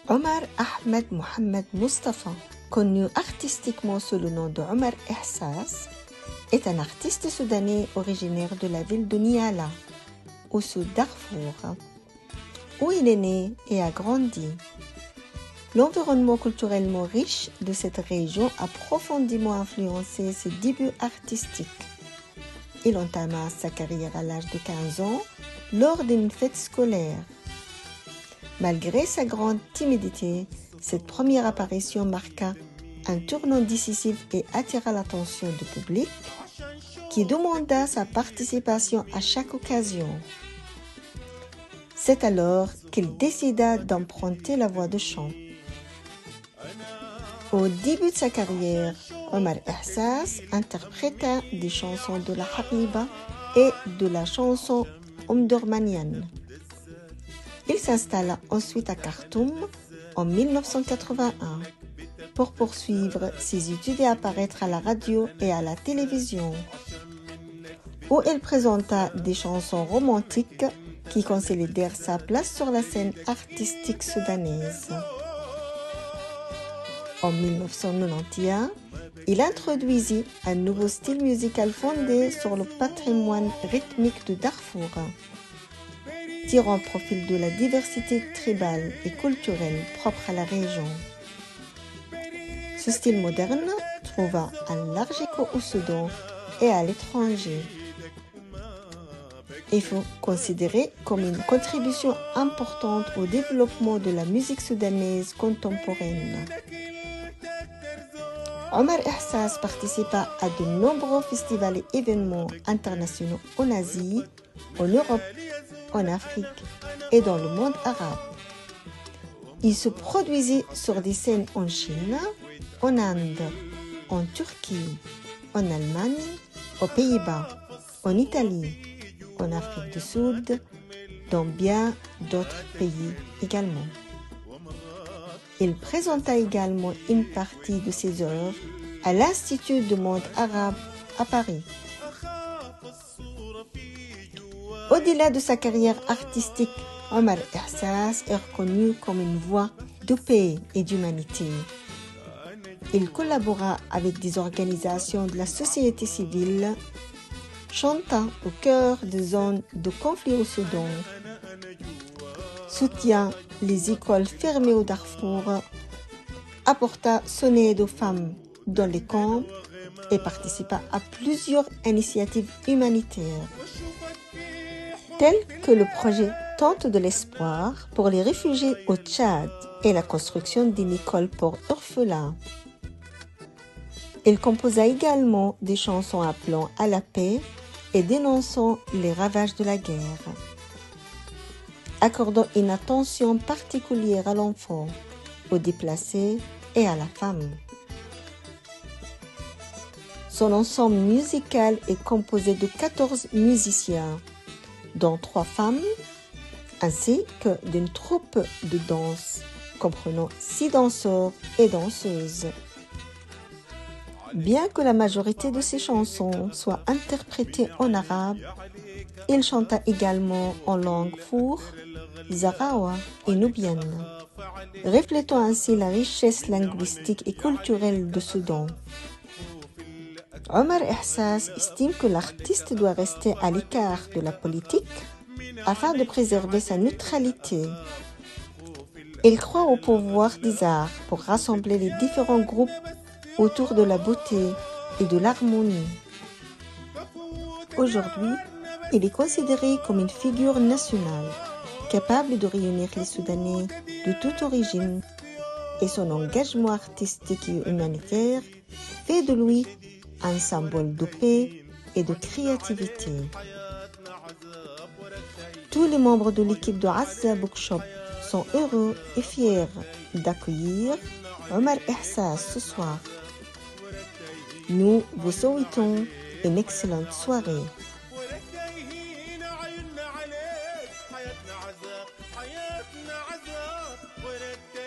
Omar Ahmed Mohamed Mustafa, connu artistiquement sous le nom de Omar Ihsas, est un artiste soudanais originaire de la ville de Niala, au sud Darfour, où il est né et a grandi. L'environnement culturellement riche de cette région a profondément influencé ses débuts artistiques. Il entama sa carrière à l'âge de 15 ans lors d'une fête scolaire. Malgré sa grande timidité, cette première apparition marqua un tournant décisif et attira l'attention du public qui demanda sa participation à chaque occasion. C'est alors qu'il décida d'emprunter la voie de chant. Au début de sa carrière, Omar Ihsas interpréta des chansons de la Habiba et de la chanson omdurmanienne. Il s'installa ensuite à Khartoum en 1981 pour poursuivre ses études et apparaître à la radio et à la télévision, où il présenta des chansons romantiques qui consolidèrent sa place sur la scène artistique soudanaise. En 1991, il introduisit un nouveau style musical fondé sur le patrimoine rythmique de Darfour, tirant profit de la diversité tribale et culturelle propre à la région. Ce style moderne trouva un large écho au Soudan et à l'étranger. Il faut considérer comme une contribution importante au développement de la musique soudanaise contemporaine. Omar Ihsas participa à de nombreux festivals et événements internationaux en Asie, en Europe, en Afrique et dans le monde arabe. Il se produisit sur des scènes en Chine, en Inde, en Turquie, en Allemagne, aux Pays-Bas, en Italie, en Afrique du Sud, dans bien d'autres pays également. Il présenta également une partie de ses œuvres à l'Institut du monde arabe à Paris. Au-delà de sa carrière artistique, Omar Ihsas est reconnu comme une voix de paix et d'humanité. Il collabora avec des organisations de la société civile, chanta au cœur des zones de conflit au Soudan, soutient les écoles fermées au Darfour, apporta son aide aux femmes dans les camps et participa à plusieurs initiatives humanitaires, telles que le projet Tente de l'espoir pour les réfugiés au Tchad et la construction d'une école pour orphelins. Il composa également des chansons appelant à la paix et dénonçant les ravages de la guerre, accordant une attention particulière à l'enfant, aux déplacés et à la femme. Son ensemble musical est composé de 14 musiciens, dont 3 femmes, ainsi que d'une troupe de danse, comprenant 6 danseurs et danseuses. Bien que la majorité de ses chansons soient interprétées en arabe, il chanta également en langue four, zarawa et nubienne, reflétant ainsi la richesse linguistique et culturelle du Soudan. Omar Ihsas estime que l'artiste doit rester à l'écart de la politique afin de préserver sa neutralité. Il croit au pouvoir des arts pour rassembler les différents groupes autour de la beauté et de l'harmonie. Aujourd'hui, il est considéré comme une figure nationale, capable de réunir les Soudanais de toute origine, et son engagement artistique et humanitaire fait de lui un symbole de paix et de créativité. Tous les membres de l'équipe de Azza Bookshop sont heureux et fiers d'accueillir Omar Ihsas ce soir. Nous vous souhaitons une excellente soirée.